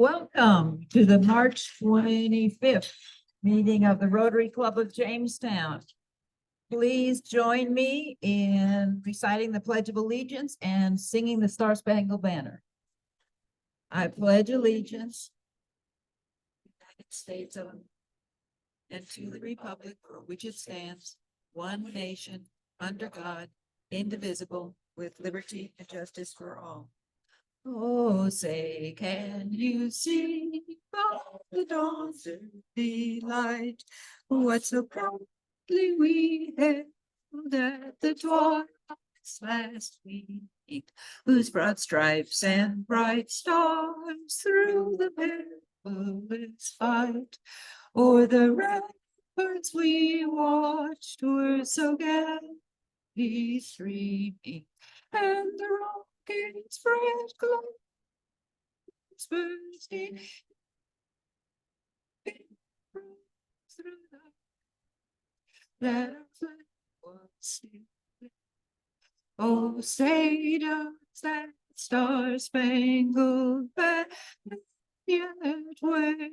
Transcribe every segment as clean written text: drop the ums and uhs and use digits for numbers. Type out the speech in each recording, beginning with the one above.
Welcome to the March 25th meeting of the Rotary Club of Jamestown. Please join me in reciting the Pledge of Allegiance and singing the Star Spangled Banner. I pledge allegiance to the United States of America and to the republic for which it stands, one nation, under God, indivisible, with liberty and justice for all. Oh, say, can you see by the dawn's early light what so proudly we hailed at the twilight's last week, whose broad stripes and bright stars through the perilous fight o'er the ramparts we watched were so gallantly streaming, and the rocket's bright glow bursting through that our flag was still. Oh, say does that star-spangled banner yet wave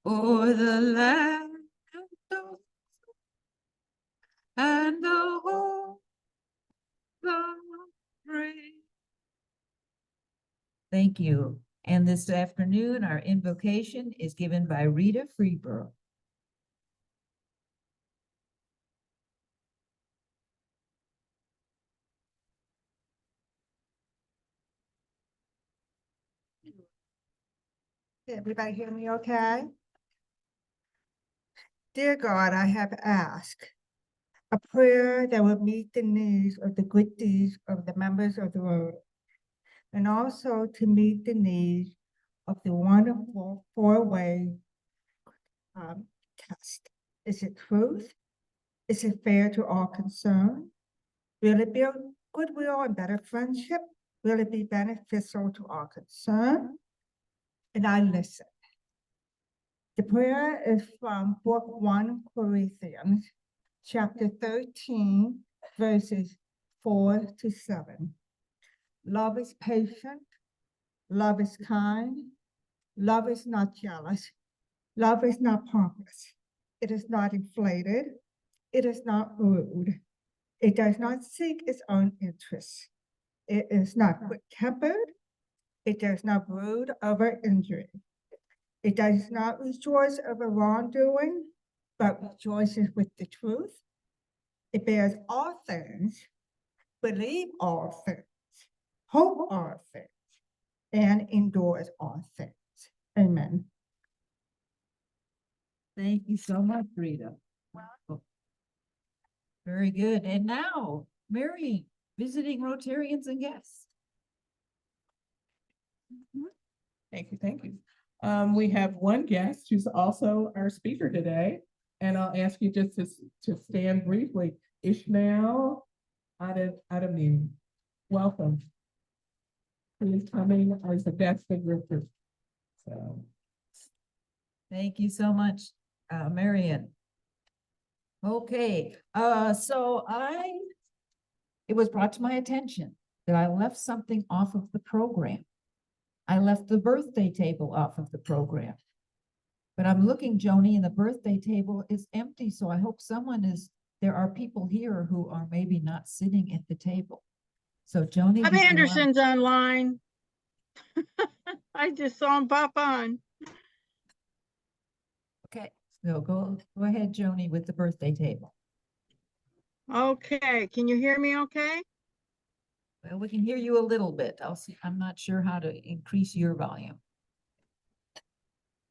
o'er the land of and the whole brave. Thank you. And this afternoon, our invocation is given by Rita Freeborough. Everybody hear me okay? Dear God, I have asked a prayer that will meet the needs of the good deeds of the members of the road, and also to meet the needs of the wonderful four-way test. Is it truth? Is it fair to all concerned? Will it build goodwill and better friendship? Will it be beneficial to all concerned? And I listen. The prayer is from Book 1 Corinthians, chapter 13, verses 4-7. Love is patient, love is kind, love is not jealous, love is not pompous, it is not inflated, it is not rude, it does not seek its own interests, it is not quick-tempered, it does not brood over injury. It does not rejoice over wrongdoing, but rejoices with the truth. It bears all things, believes all things, hopes all things, and endures all things. Amen. Thank you so much, Rita. Wow. Very good. And now, Mary, visiting Rotarians and guests. Thank you, thank you. We have one guest who's also our speaker today, and I'll ask you just to stand briefly. Ishmael Adamim, welcome. He's coming as a guest of your group. So, thank you so much, Marian. Okay, it was brought to my attention that I left something off of the program. I left the birthday table off of the program. But I'm looking, Joni, and the birthday table is empty, so I hope there are people here who are maybe not sitting at the table. So Joni. Bob Anderson's online. I just saw him pop on. Okay, so go ahead, Joni, with the birthday table. Okay, can you hear me okay? Well, we can hear you a little bit. I'll see. I'm not sure how to increase your volume.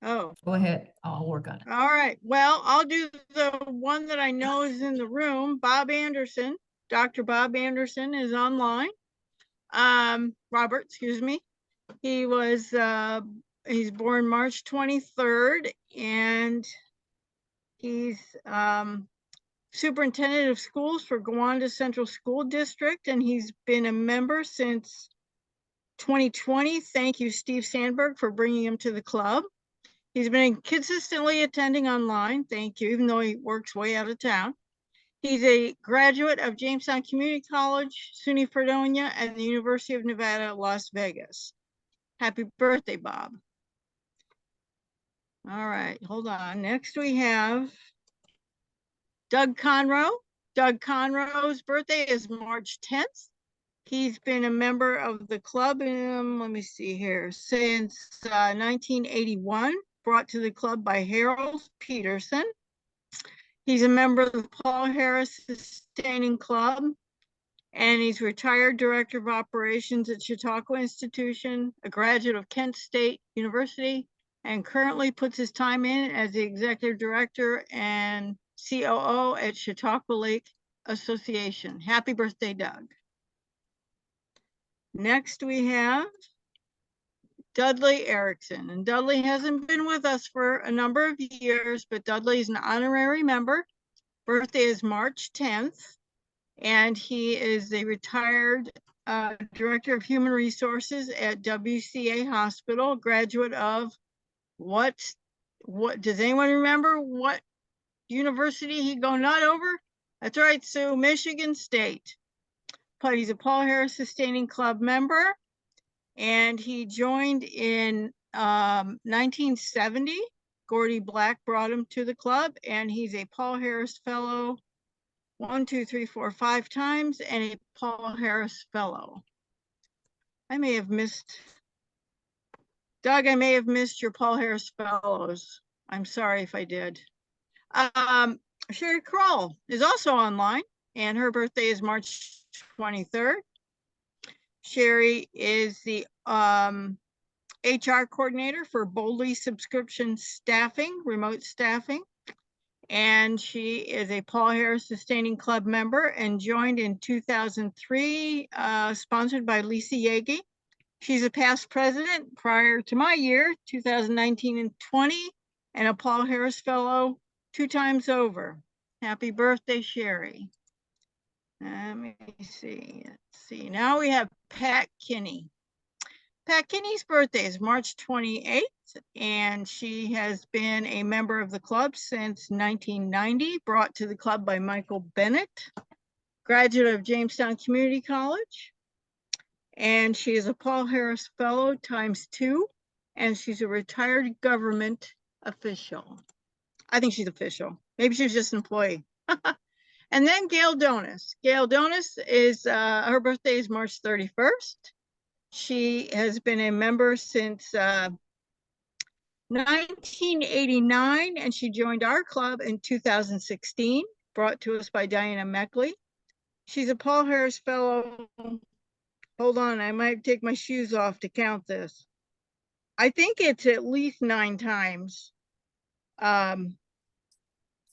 Oh. Go ahead. I'll work on it. All right. Well, I'll do the one that I know is in the room. Bob Anderson. Dr. Bob Anderson is online. Robert, excuse me. He was, he's born March 23rd, and he's superintendent of schools for Gowanda Central School District, and he's been a member since 2020. Thank you, Steve Sandberg, for bringing him to the club. He's been consistently attending online. Thank you, even though he works way out of town. He's a graduate of Jamestown Community College, SUNY Fredonia, and the University of Nevada, Las Vegas. Happy birthday, Bob. All right, hold on. Next we have Doug Conroe. Doug Conroe's birthday is March 10th. He's been a member of the club, let me see here, since 1981, brought to the club by Harold Peterson. He's a member of the Paul Harris Sustaining Club, and he's retired director of operations at Chautauqua Institution, a graduate of Kent State University, and currently puts his time in as the executive director and COO at Chautauqua Lake Association. Happy birthday, Doug. Next we have Dudley Erickson, and Dudley hasn't been with us for a number of years, but Dudley is an honorary member. Birthday is March 10th, and he is a retired director of human resources at WCA Hospital, graduate of what does anyone remember what university he go not over? That's right, Sue, Michigan State. But he's a Paul Harris Sustaining Club member, and he joined in 1970. Gordy Black brought him to the club, and he's a Paul Harris Fellow 1, 2, 3, 4, 5 times, and a Paul Harris Fellow. I may have missed, Doug, I may have missed your Paul Harris Fellows. I'm sorry if I did. Sherry Kroll is also online, and her birthday is March 23rd. Sherry is the HR coordinator for Boldly Subscription Staffing, remote staffing. And she is a Paul Harris Sustaining Club member and joined in 2003, sponsored by Lisa Yagi. She's a past president prior to my year, 2019 and 20, and a Paul Harris Fellow 2 times over. Happy birthday, Sherry. Let me see. Let's see. Now we have Pat Kinney. Pat Kinney's birthday is March 28th, and she has been a member of the club since 1990, brought to the club by Michael Bennett, graduate of Jamestown Community College. And she is a Paul Harris Fellow ×2, and she's a retired government official. I think she's official. Maybe she's just an employee. And then Gail Donis. Gail Donis is, her birthday is March 31st. She has been a member since 1989, and she joined our club in 2016, brought to us by Diana Meckley. She's a Paul Harris Fellow. Hold on, I might take my shoes off to count this. I think it's at least 9 times,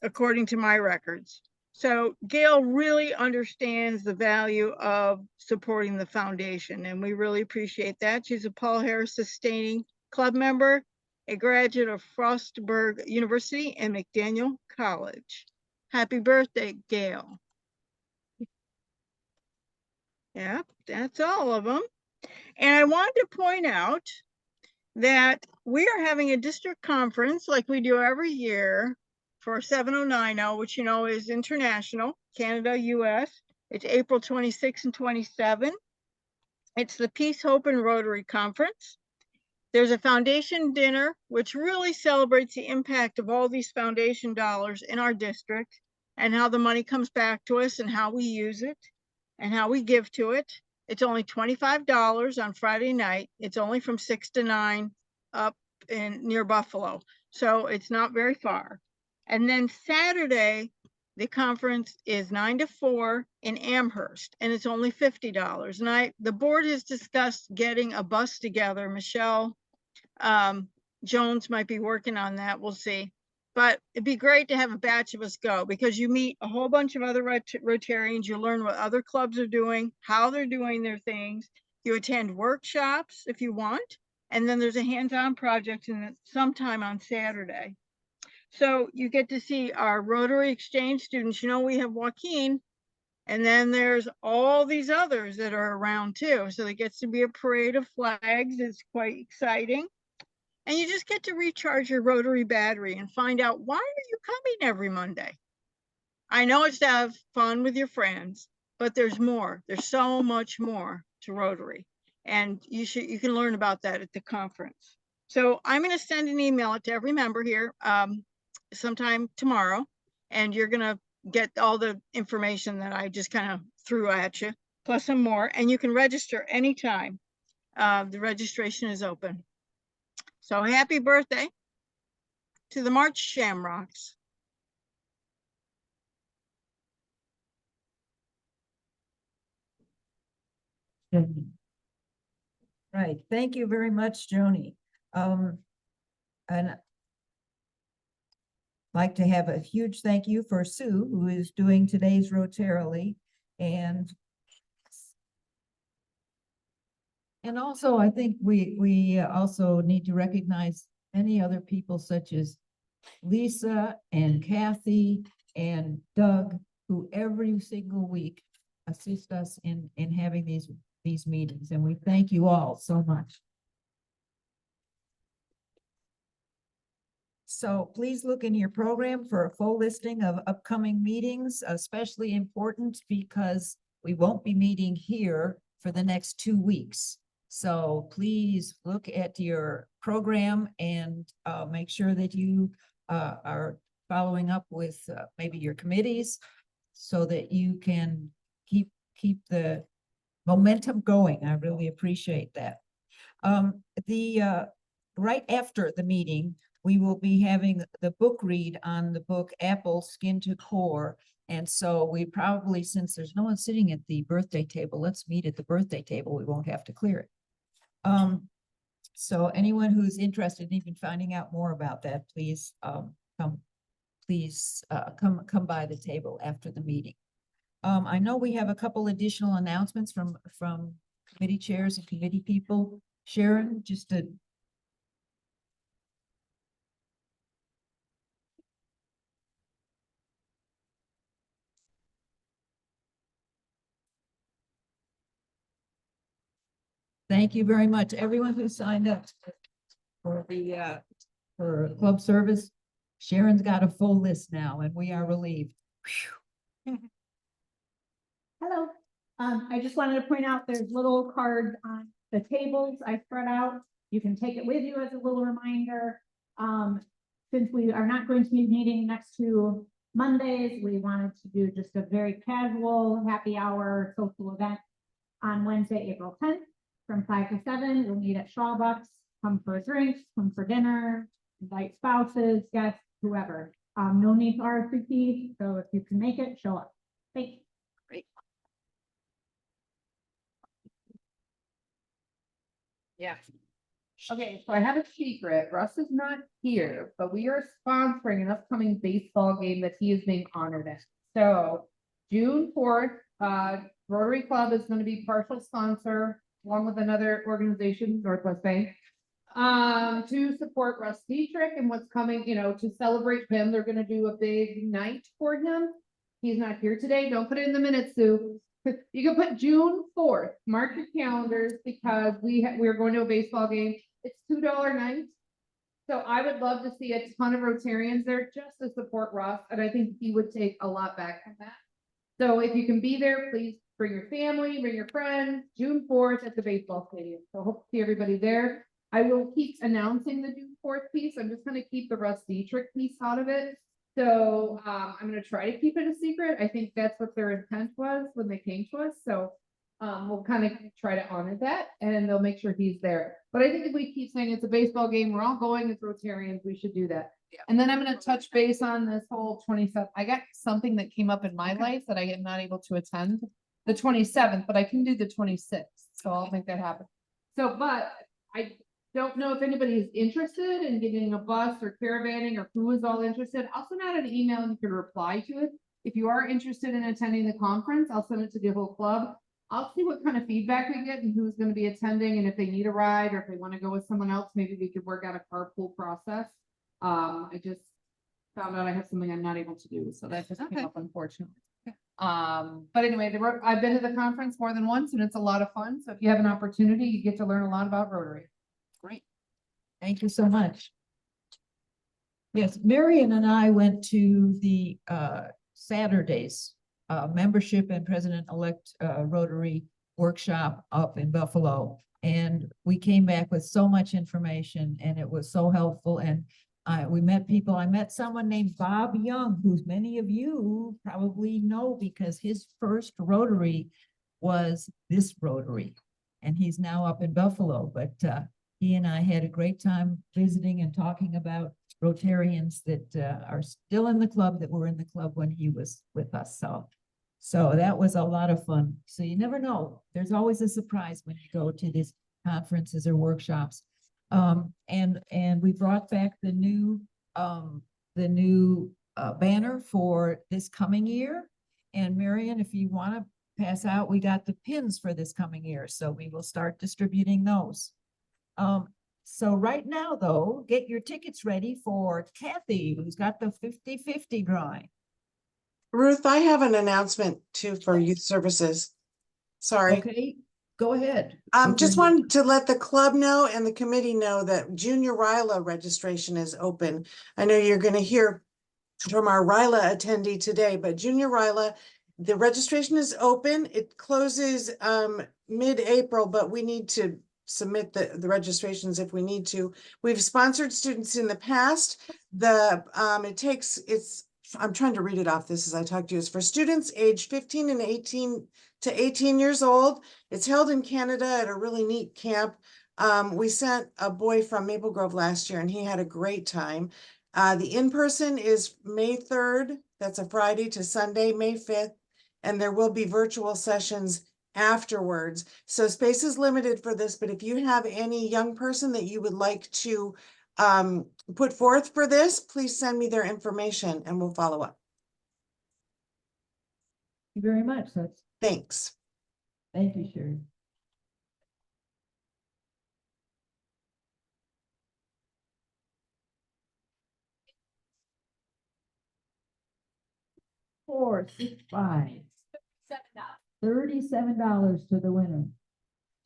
according to my records. So Gail really understands the value of supporting the foundation, and we really appreciate that. She's a Paul Harris Sustaining Club member, a graduate of Frostburg University and McDaniel College. Happy birthday, Gail. Yep, that's all of them. And I wanted to point out that we are having a district conference like we do every year for 7090, which you know is international, Canada, US. It's April 26 and 27. It's the Peace, Hope, and Rotary Conference. There's a foundation dinner, which really celebrates the impact of all these foundation dollars in our district and how the money comes back to us and how we use it and how we give to it. It's only $25 on Friday night. It's only from 6 to 9 up near Buffalo. So it's not very far. And then Saturday, the conference is 9 to 4 in Amherst, and it's only $50. And the board has discussed getting a bus together. Michelle Jones might be working on that. We'll see. But it'd be great to have a batch of us go, because you meet a whole bunch of other Rotarians. You learn what other clubs are doing, how they're doing their things. You attend workshops if you want. And then there's a hands-on project sometime on Saturday. So you get to see our Rotary Exchange students. You know, we have Joaquin, and then there's all these others that are around too. So it gets to be a parade of flags. It's quite exciting. And you just get to recharge your Rotary battery and find out, why are you coming every Monday? I know it's to have fun with your friends, but there's more. There's so much more to Rotary. And you can learn about that at the conference. So I'm going to send an email to every member here sometime tomorrow, and you're going to get all the information that I just kind of threw at you, plus some more, and you can register anytime. The registration is open. So happy birthday to the March Shamrocks. Right, thank you very much, Joni. And like to have a huge thank you for Sue, who is doing today's Rotarily. And also, I think we also need to recognize many other people such as Lisa and Kathy and Doug, who every single week assist us in having these meetings, and we thank you all so much. So please look in your program for a full listing of upcoming meetings, especially important because we won't be meeting here for the next 2 weeks. So please look at your program and make sure that you are following up with maybe your committees so that you can keep the momentum going. I really appreciate that. Right after the meeting, we will be having the book read on the book Apple Skin to Core. And so we probably, since there's no one sitting at the birthday table, let's meet at the birthday table. We won't have to clear it. So anyone who's interested in even finding out more about that, please come by the table after the meeting. I know we have a couple additional announcements from committee chairs and committee people. Sharon, just to. Thank you very much, everyone who signed up for the for club service. Sharon's got a full list now, and we are relieved. Hello. I just wanted to point out there's little cards on the tables I spread out. You can take it with you as a little reminder. Since we are not going to be meeting next 2 Mondays, we wanted to do just a very casual happy hour social event on Wednesday, April 10th from 5 to 7. We'll meet at Schwalbucks. Come for drinks, come for dinner, invite spouses, guests, whoever. No need to RSVP, so if you can make it, show up. Thanks. Great. Yeah. Okay, so I have a secret. Russ is not here, but we are sponsoring an upcoming baseball game that he is being honored at. So June 4th, Rotary Club is going to be partial sponsor along with another organization, Northwest Bank, to support Russ Dietrich and what's coming, to celebrate him. They're going to do a big night for him. He's not here today. Don't put it in the minutes, Sue. You can put June 4th. Mark your calendars because we're going to a baseball game. It's $2 night. So I would love to see a ton of Rotarians there just to support Russ. And I think he would take a lot back from that. So if you can be there, please bring your family, bring your friends, June 4th at the baseball stadium. So hope to see everybody there. I will keep announcing the June 4th piece. I'm just going to keep the Russ Dietrich piece out of it. So I'm going to try to keep it a secret. I think that's what their intent was when they came to us. So we'll kind of try to honor that and they'll make sure he's there. But I think if we keep saying it's a baseball game, we're all going as Rotarians, we should do that. Yeah. And then I'm going to touch base on this whole 27th. I got something that came up in my life that I am not able to attend the 27th, but I can do the 26th. So I'll make that happen. So, but I don't know if anybody is interested in getting a bus or caravanning or who is all interested. I'll send out an email and you can reply to it. If you are interested in attending the conference, I'll send it to the whole club. I'll see what kind of feedback we get and who's going to be attending and if they need a ride or if they want to go with someone else, maybe we could work out a carpool process. I just found out I have something I'm not able to do. So that just came up, unfortunately. But anyway, I've been to the conference more than once and it's a lot of fun. So if you have an opportunity, you get to learn a lot about Rotary. Great. Thank you so much. Yes, Marion and I went to the Saturday's membership and president-elect Rotary workshop up in Buffalo. And we came back with so much information and it was so helpful. And we met people. I met someone named Bob Young, who many of you probably know because his first Rotary was this Rotary. And he's now up in Buffalo, but he and I had a great time visiting and talking about Rotarians that are still in the club, that were in the club when he was with us. So that was a lot of fun. So you never know. There's always a surprise when you go to these conferences or workshops. And we brought back the new banner for this coming year. And Marion, if you want to pass out, we got the pins for this coming year, so we will start distributing those. So right now, though, get your tickets ready for Kathy, who's got the 50-50 drawing. Ruth, I have an announcement too for youth services. Sorry. Okay, go ahead. Just wanted to let the club know and the committee know that Junior RILA registration is open. I know you're going to hear from our RILA attendee today, but Junior RILA, the registration is open. It closes mid-April, but we need to submit the registrations if we need to. We've sponsored students in the past. I'm trying to read it off this as I talk to you. It's for students aged 15 and 18 to 18 years old. It's held in Canada at a really neat camp. We sent a boy from Maple Grove last year and he had a great time. The in-person is May 3rd. That's a Friday to Sunday, May 5th. And there will be virtual sessions afterwards. So space is limited for this, but if you have any young person that you would like to put forth for this, please send me their information and we'll follow up. Thank you very much. Thanks. Thank you, Sherry. $465. $37 to the winner.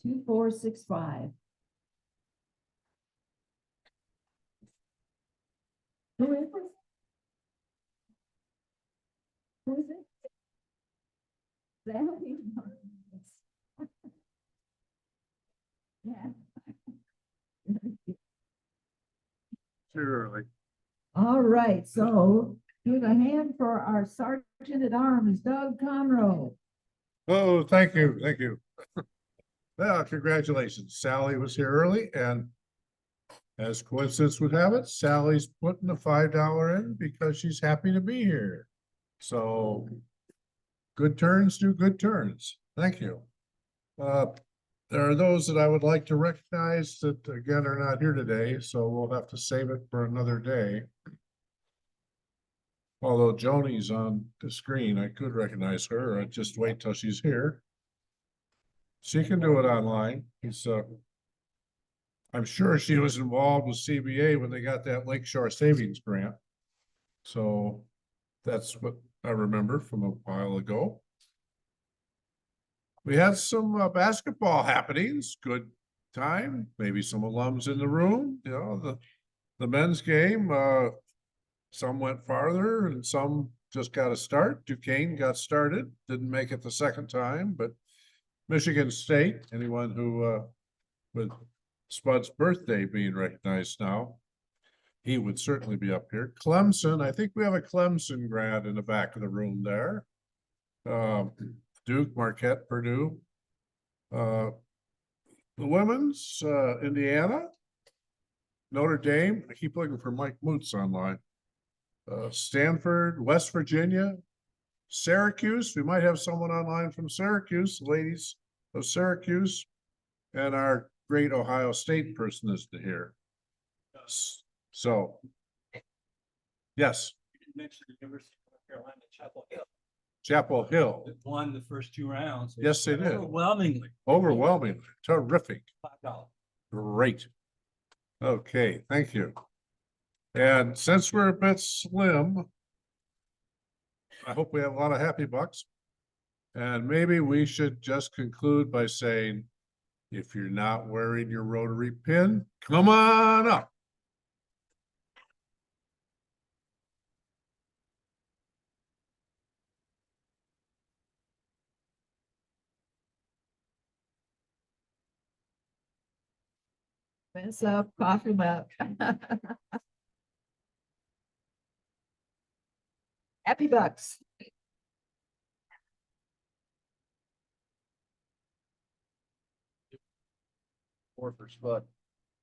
2465. Who is it? Who is it? Sally? Yeah. Sure. All right, so give a hand for our Sergeant at Arms, Doug Conroe. Oh, thank you, thank you. Well, congratulations. Sally was here early and as coincidence would have it, Sally's putting a $5 in because she's happy to be here. So good turns do good turns. Thank you. There are those that I would like to recognize that again are not here today, so we'll have to save it for another day. Although Joni's on the screen, I could recognize her. I'd just wait till she's here. She can do it online. I'm sure she was involved with CBA when they got that Lakeshore Savings Grant. So that's what I remember from a while ago. We had some basketball happenings, good time, maybe some alums in the room, you know, the men's game, some went farther and some just got a start. Duquesne got started, didn't make it the second time, but Michigan State, anyone who, with Spud's birthday being recognized now, he would certainly be up here. Clemson, I think we have a Clemson grad in the back of the room there. Duke, Marquette, Purdue. The women's, Indiana, Notre Dame. I keep looking for Mike Moots online. Stanford, West Virginia, Syracuse. We might have someone online from Syracuse, ladies of Syracuse, and our great Ohio State person is to hear. So, yes. You didn't mention the University of North Carolina, Chapel Hill. Chapel Hill. That won the first 2 rounds. Yes, they did. Overwhelmingly. Overwhelmingly. Terrific. $5. Great. Okay, thank you. And since we're a bit slim, I hope we have a lot of happy bucks. And maybe we should just conclude by saying, if you're not wearing your Rotary pin, come on up. Mess up, cough him up. Happy Bucks. Orford Spud.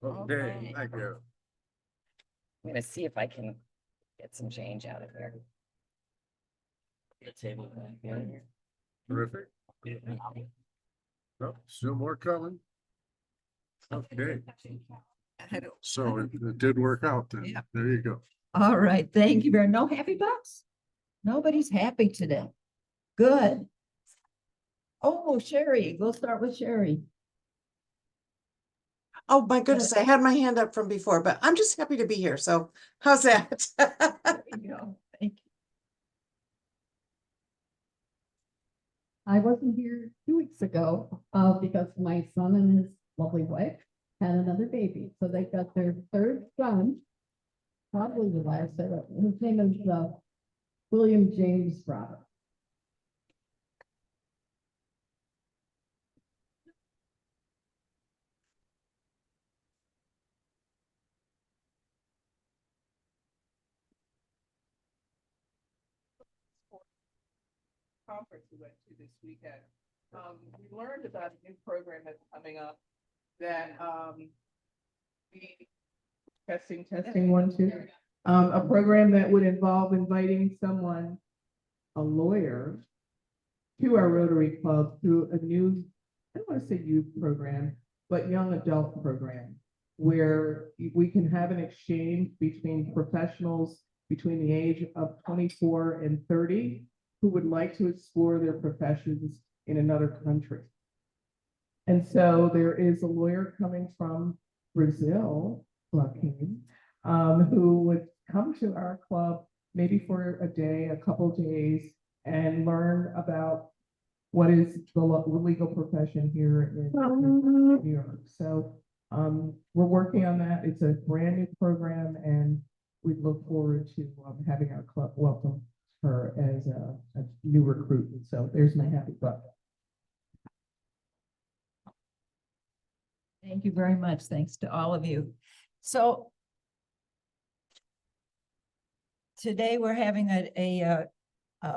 Okay, thank you. I'm gonna see if I can get some change out of here. The table. Terrific. Oh, still more coming. Okay, so it did work out then. Yeah. There you go. All right, thank you very, no happy bucks? Nobody's happy today. Good. Oh, Sherry, we'll start with Sherry. Oh, my goodness, I had my hand up from before, but I'm just happy to be here. So how's that? There you go. Thank you. I wasn't here 2 weeks ago, because my son and his lovely wife had another baby, so they got their third son. Probably the last, his name is, William James Robert. Conference we went to this weekend. We learned about a new program that's coming up that, we, testing, 1, 2. A program that would involve inviting someone, a lawyer, to our Rotary Club through a new, I don't want to say youth program, but young adult program, where we can have an exchange between professionals between the age of 24 and 30 who would like to explore their professions in another country. And so there is a lawyer coming from Brazil, Joaquin, who would come to our club maybe for a day, a couple days, and learn about what is the legal profession here in New York. So we're working on that. It's a brand new program, and we look forward to having our club welcome her as a new recruit. So there's my happy butt. Thank you very much. Thanks to all of you. So today we're having a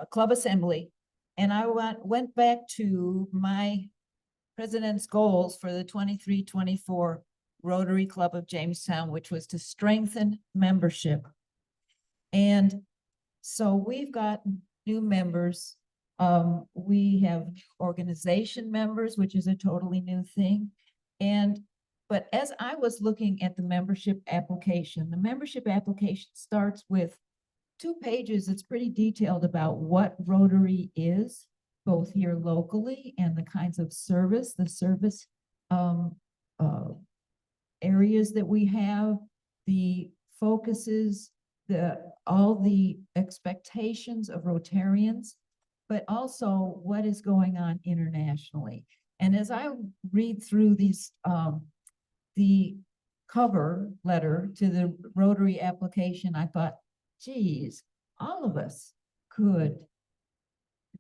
club assembly, and I went back to my president's goals for the 23-24 Rotary Club of Jamestown, which was to strengthen membership. And so we've got new members. We have organization members, which is a totally new thing. But as I was looking at the membership application starts with 2 pages. It's pretty detailed about what Rotary is, both here locally and the kinds of service, the service areas that we have, the focuses, all the expectations of Rotarians, but also what is going on internationally. And as I read through these, the cover letter to the Rotary application, I thought, geez, all of us could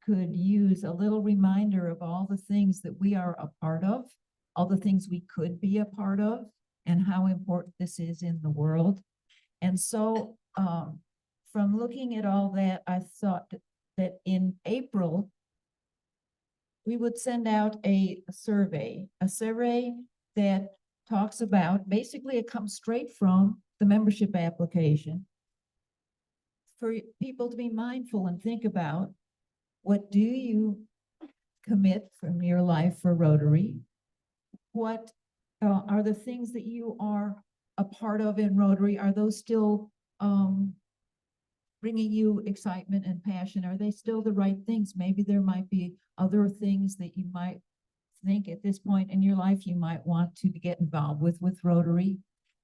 use a little reminder of all the things that we are a part of, all the things we could be a part of, and how important this is in the world. And so from looking at all that, I thought that in April, we would send out a survey that talks about, basically it comes straight from the membership application, for people to be mindful and think about, what do you commit from your life for Rotary? What are the things that you are a part of in Rotary? Are those still bringing you excitement and passion? Are they still the right things? Maybe there might be other things that you might think at this point in your life you might want to get involved with Rotary.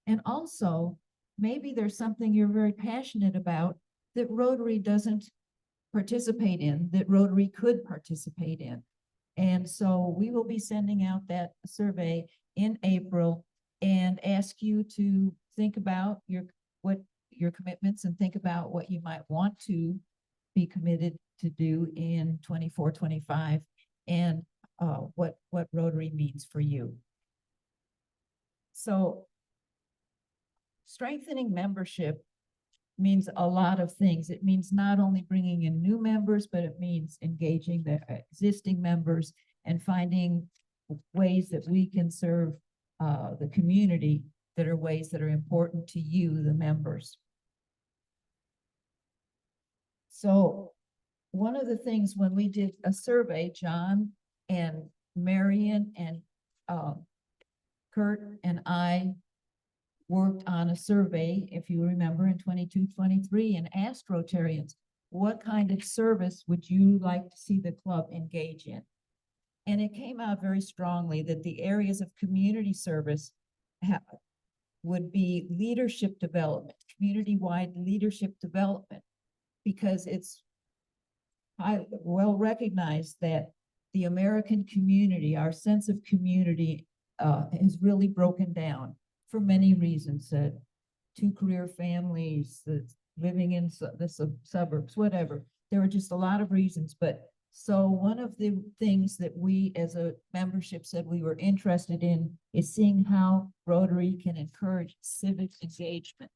And also, maybe there's something you're very passionate about that Rotary doesn't participate in, that Rotary could participate in. And so we will be sending out that survey in April and ask you to think about your commitments and think about what you might want to be committed to do in 24-25 and what Rotary means for you. So strengthening membership means a lot of things. It means not only bringing in new members, but it means engaging the existing members and finding ways that we can serve the community that are ways that are important to you, the members. So one of the things when we did a survey, John and Marion and Kurt and I worked on a survey, if you remember, in 22-23, and asked Rotarians, what kind of service would you like to see the club engage in? And it came out very strongly that the areas of community service would be leadership development, community-wide leadership development, because it's well recognized that the American community, our sense of community is really broken down for many reasons, two-career families, living in the suburbs, whatever. There are just a lot of reasons, but so one of the things that we as a membership said we were interested in is seeing how Rotary can encourage civic engagement.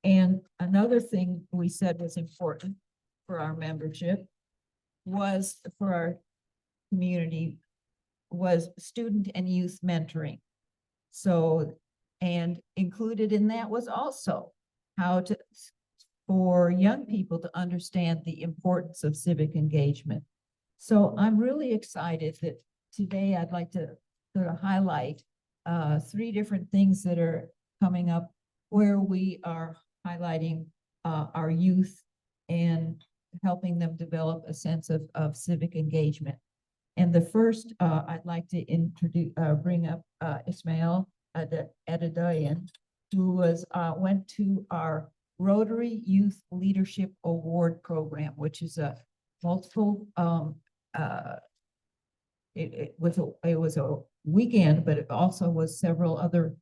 And another thing we said was important for our membership was for our community was student and youth mentoring. So, and included in that was also how to, for young people to understand the importance of civic engagement. So I'm really excited that today I'd like to sort of highlight 3 different things that are coming up where we are highlighting our youth and helping them develop a sense of civic engagement. And the first, I'd like to bring up Ismail Adadayan, who went to our Rotary Youth Leadership Award Program, which is a multiple, it was a weekend, but it also was several other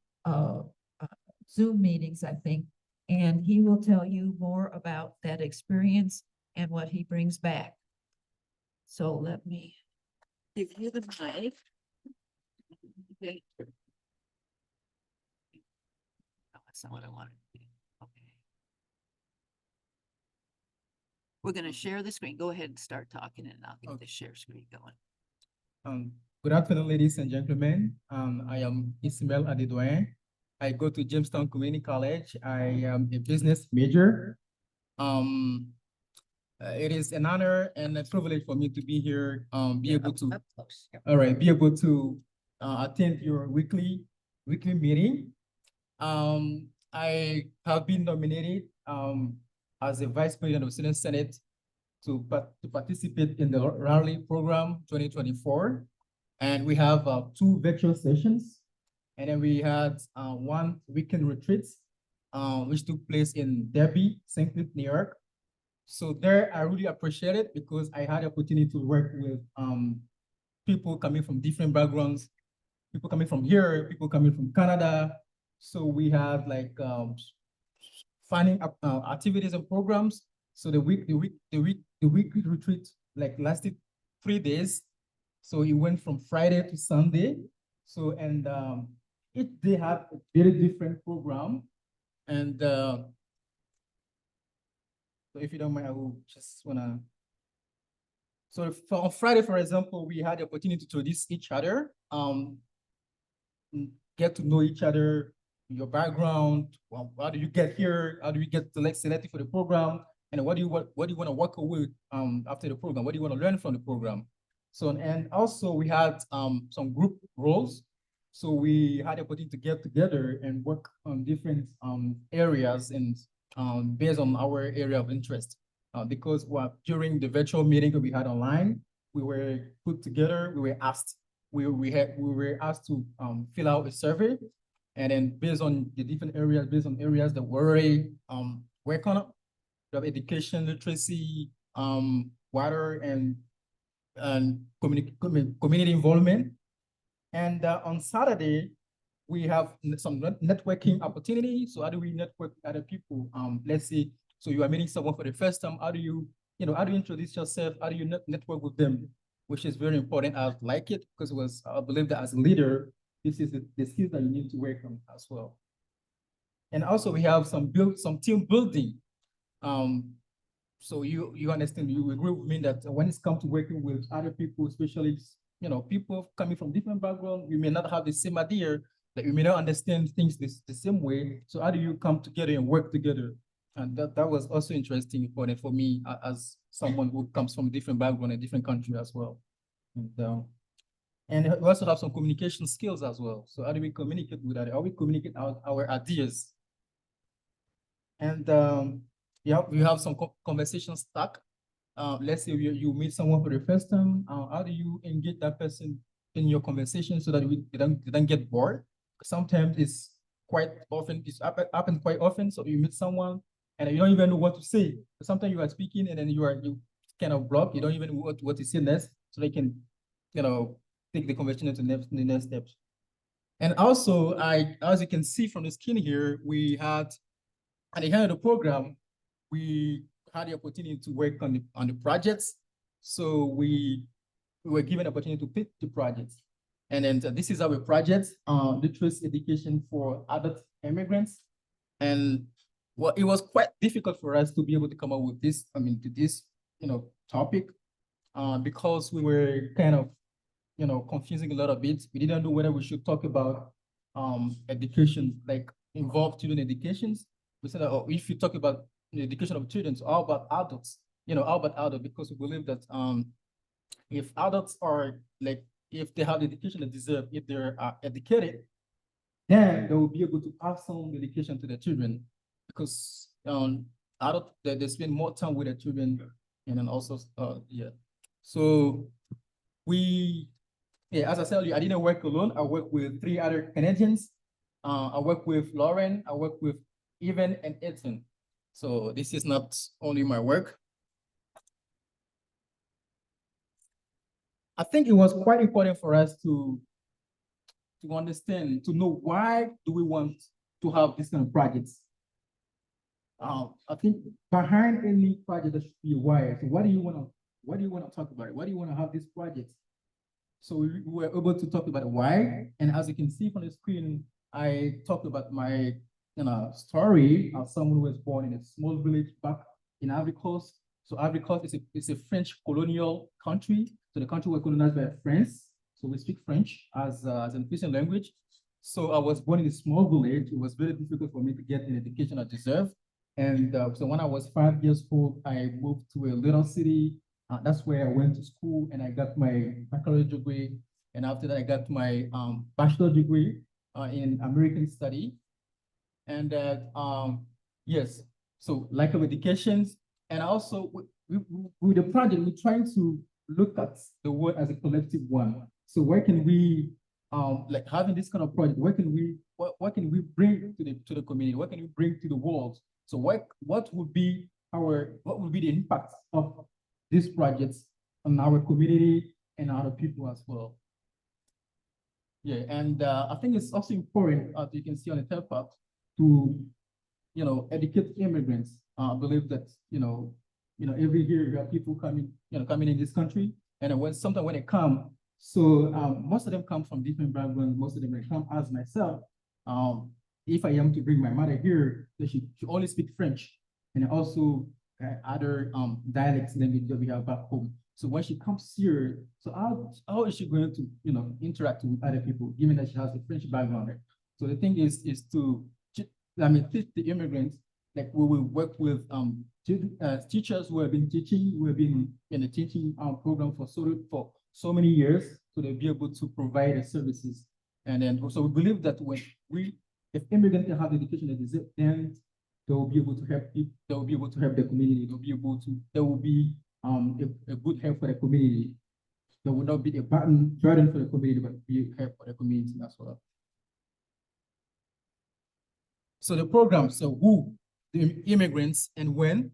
Zoom meetings, I think. And he will tell you more about that experience and what he brings back. So let me give you the mic. Okay. Oh, that's not what I wanted to do. Okay. We're going to share the screen. Go ahead and start talking and I'll get the share screen going. Good afternoon, ladies and gentlemen. I am Ismail Adedoyen. I go to Jamestown Community College. I am a business major. It is an honor and a privilege for me to be here, be able to attend your weekly meeting. I have been nominated as the Vice President of Student Senate to participate in the Rotary Program 2024. And we have 2 virtual sessions. And then we had 1 weekend retreat, which took place in Derby, St. Louis, New York. So there, I really appreciate it because I had the opportunity to work with people coming from different backgrounds, people coming from here, people coming from Canada. So we had like finding activities and programs. So the weekly retreat like lasted 3 days. So it went from Friday to Sunday. So and each day had a very different program. And so if you don't mind, I will just wanna. So on Friday, for example, we had the opportunity to introduce each other, get to know each other, your background, well, how do you get here? How do you get selected for the program? And what do you want to work with after the program? What do you want to learn from the program? So, and also we had some group roles. So we had the opportunity to get together and work on different areas and based on our area of interest. Because during the virtual meeting that we had online, we were put together, we were asked to fill out a survey. And then based on the different areas, that we're already work on, we have education, literacy, water, and community involvement. And on Saturday, we have some networking opportunity. So how do we network with other people? Let's say, so you are meeting someone for the first time. How do you introduce yourself? How do you network with them? Which is very important. I like it because I believe that as a leader, this is the skills that you need to work on as well. And also we have some team building. So you understand, you agree with me that when it's come to working with other people, especially, people coming from different backgrounds, we may not have the same idea, that we may not understand things the same way. So how do you come together and work together? And that was also interesting, important for me as someone who comes from a different background, a different country as well. And we also have some communication skills as well. So how do we communicate with others? How we communicate our ideas? And we have some conversation stuck. Let's say you meet someone for the first time. How do you engage that person in your conversation so that they don't get bored? Sometimes it's happens quite often. So you meet someone and you don't even know what to say. Sometimes you are speaking and then you kind of block. You don't even know what to say next, so they can, take the conversation to the next steps. And also, as you can see from the screen here, we had at the end of the program, we had the opportunity to work on the projects. So we were given the opportunity to pick the projects. And then this is our project, literacy education for adult immigrants. And it was quite difficult for us to be able to come up with this, topic, because we were kind of, confusing a lot of it. We didn't know whether we should talk about education, like involved student educations. We said that, if you talk about the education of children, so how about adults? How about adults? Because we believe that if adults are if they have the education they deserve, if they're educated, then they will be able to pass on the education to their children, because adults they spend more time with their children, and then also So as I said earlier, I didn't work alone. I worked with 3 other Canadians. I work with Lauren. I work with Evan and Edson. So this is not only my work. I think it was quite important for us to understand, to know why do we want to have this kind of projects. I think behind any project there should be a why. So what do you want to talk about? Why do you want to have this project? So we were able to talk about why. And as you can see from the screen, I talked about my story as someone who was born in a small village back in Ivory Coast. So Ivory Coast is a French colonial country. So the country was colonized by France. So we speak French as an official language. So I was born in a small village. It was very difficult for me to get an education I deserved. And so when I was 5 years old, I moved to a little city. That's where I went to school and I got my baccalaureate degree. And after that, I got my bachelor degree in American study. And yes, so lack of educations. And also with the project, we're trying to look at the world as a collective one. So where can we, having this kind of project, what can we bring to the community? What can we bring to the world? So what would be the impact of these projects on our community and other people as well? Yeah, and I think it's also important, as you can see on the third part, to educate immigrants. I believe that every year we have people coming in this country, and when they come, so most of them come from different backgrounds. Most of them come as myself. If I am to bring my mother here, she only speak French, and also other dialects language that we have back home. So when she comes here, so how is she going to interact with other people, given that she has a French background? So the thing is to teach the immigrants, like we will work with teachers who have been teaching, who have been in the teaching program for so many years, so they'll be able to provide the services. And then also we believe that if immigrants have the education they deserve, then they will be able to help people, they will be able to help the community, there will be a good help for the community. There will not be a burden for the community, but be help for the community as well. So the program, so who, the immigrants, and when.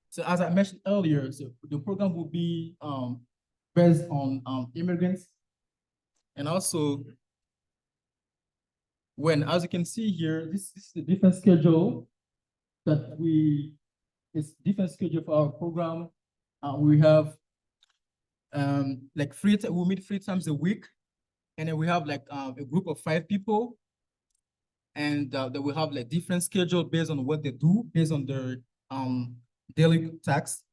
So as I mentioned earlier, so the program will be based on immigrants, and also when, as you can see here, this is the different schedule that it's different schedule for our program. We have we meet 3 times a week, and then we have a group of 5 people. And they will have like different schedule based on what they do, based on their daily tasks.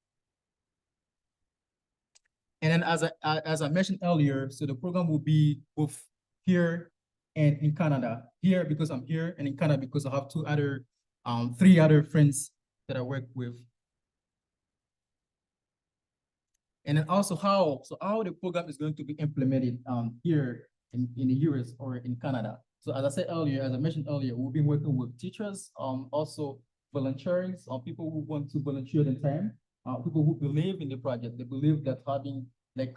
And then as I mentioned earlier, so the program will be both here and in Canada. Here because I'm here, and in Canada because I have three other friends that I work with. And then also how the program is going to be implemented here in the US or in Canada. So as I said earlier, as I mentioned earlier, we'll be working with teachers, also volunteering, people who want to volunteer their time, people who believe in the project. They believe that having like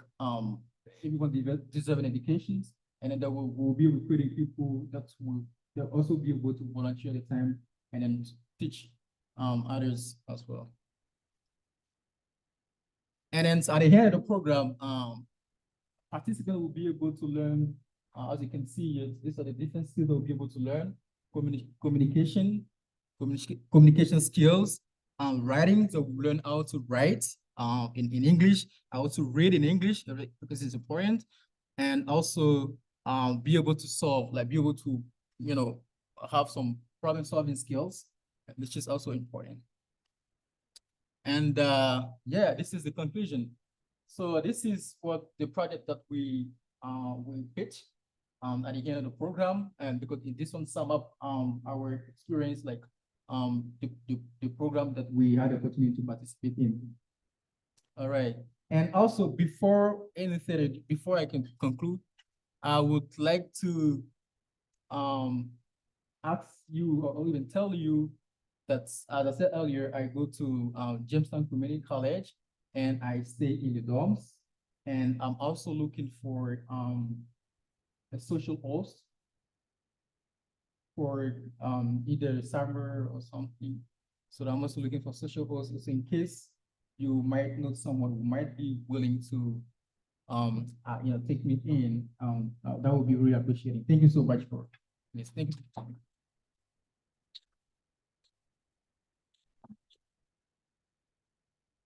everyone deserving educations, and then we'll be recruiting people that will they'll also be able to volunteer the time and then teach others as well. And then at the end of the program, participants will be able to learn, as you can see, these are the different skills they'll be able to learn: communication skills, writing, so learn how to write in English, how to read in English because it's important, and also be able to solve, like be able to, have some problem solving skills, which is also important. And yeah, this is the conclusion. So this is what the project that we pitch at the end of the program, and because this one sum up our experience, like the program that we had the opportunity to participate in. All right, and also before anything, before I can conclude, I would like to ask you or even tell you that, as I said earlier, I go to Jamestown Community College and I stay in the dorms, and I'm also looking for a social host for either summer or something. So I'm also looking for social hosts in case you might know someone who might be willing to take me in. That would be really appreciated. Thank you so much for this. Thank you.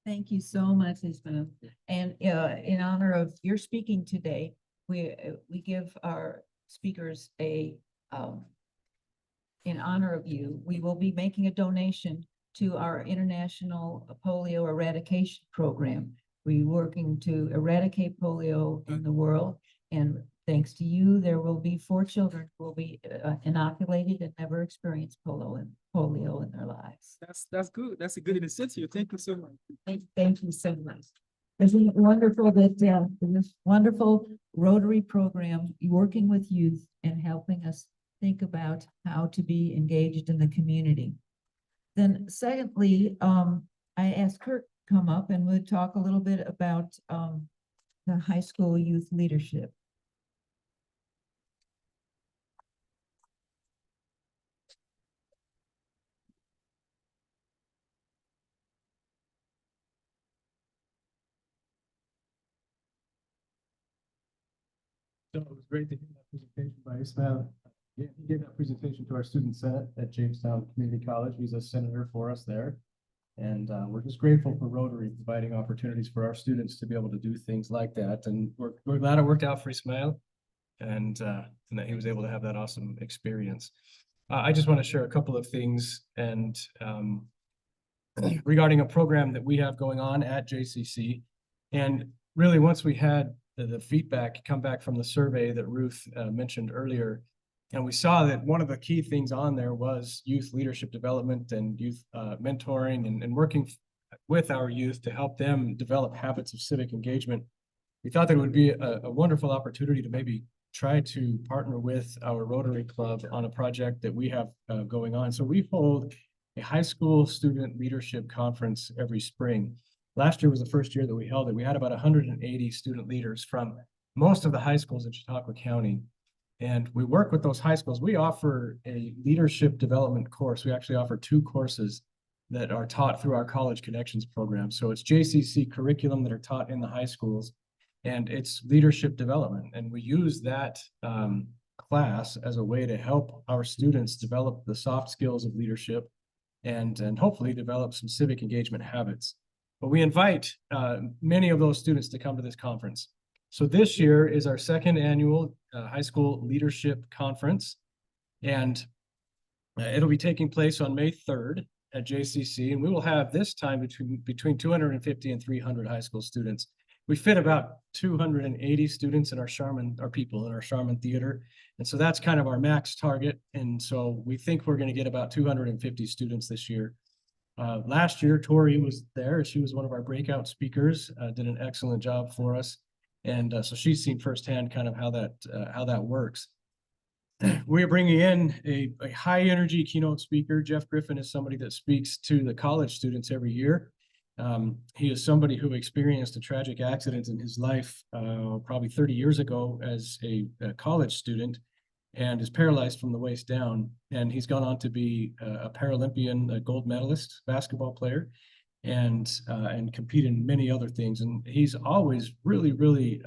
Thank you so much, Isabel. And in honor of your speaking today, we give our speakers in honor of you, we will be making a donation to our International Polio Eradication Program. We're working to eradicate polio in the world, and thanks to you, there will be 4 children who will be inoculated and never experience polio in their lives. That's good. That's a good initiative. Thank you so much. Thank you so much. Isn't it wonderful that this wonderful Rotary program working with youth and helping us think about how to be engaged in the community. Then secondly, I asked Kurt to come up and we'll talk a little bit about the high school youth leadership. So it was great to hear that presentation by Ismail. Yeah, he gave that presentation to our student senate at Jamestown Community College. He's a senator for us there. And we're just grateful for Rotary providing opportunities for our students to be able to do things like that. And we're glad it worked out for Ismail and that he was able to have that awesome experience. I just want to share a couple of things and regarding a program that we have going on at JCC. And really, once we had the feedback come back from the survey that Ruth mentioned earlier, and we saw that one of the key things on there was youth leadership development and youth mentoring and working with our youth to help them develop habits of civic engagement. We thought that it would be a wonderful opportunity to maybe try to partner with our Rotary Club on a project that we have going on. So we hold a high school student leadership conference every spring. Last year was the first year that we held it. We had about 180 student leaders from most of the high schools in Chautauqua County. And we work with those high schools. We offer a leadership development course. We actually offer 2 courses that are taught through our College Connections program. So it's JCC curriculum that are taught in the high schools, and it's leadership development. And we use that class as a way to help our students develop the soft skills of leadership and hopefully develop some civic engagement habits. But we invite many of those students to come to this conference. So this year is our 2nd annual high school leadership conference. And It'll be taking place on May 3rd at JCC, and we will have this time between 250 and 300 high school students. We fit about 280 students in our people in our Charmin Theater. And so that's kind of our max target. And so we think we're going to get about 250 students this year. Last year, Tori was there. She was one of our breakout speakers, did an excellent job for us. And so she's seen firsthand kind of how that works. We are bringing in a high energy keynote speaker. Jeff Griffin is somebody that speaks to the college students every year. He is somebody who experienced a tragic accident in his life probably 30 years ago as a college student and is paralyzed from the waist down. And he's gone on to be a Paralympian, a gold medalist basketball player, and compete in many other things. And he's always really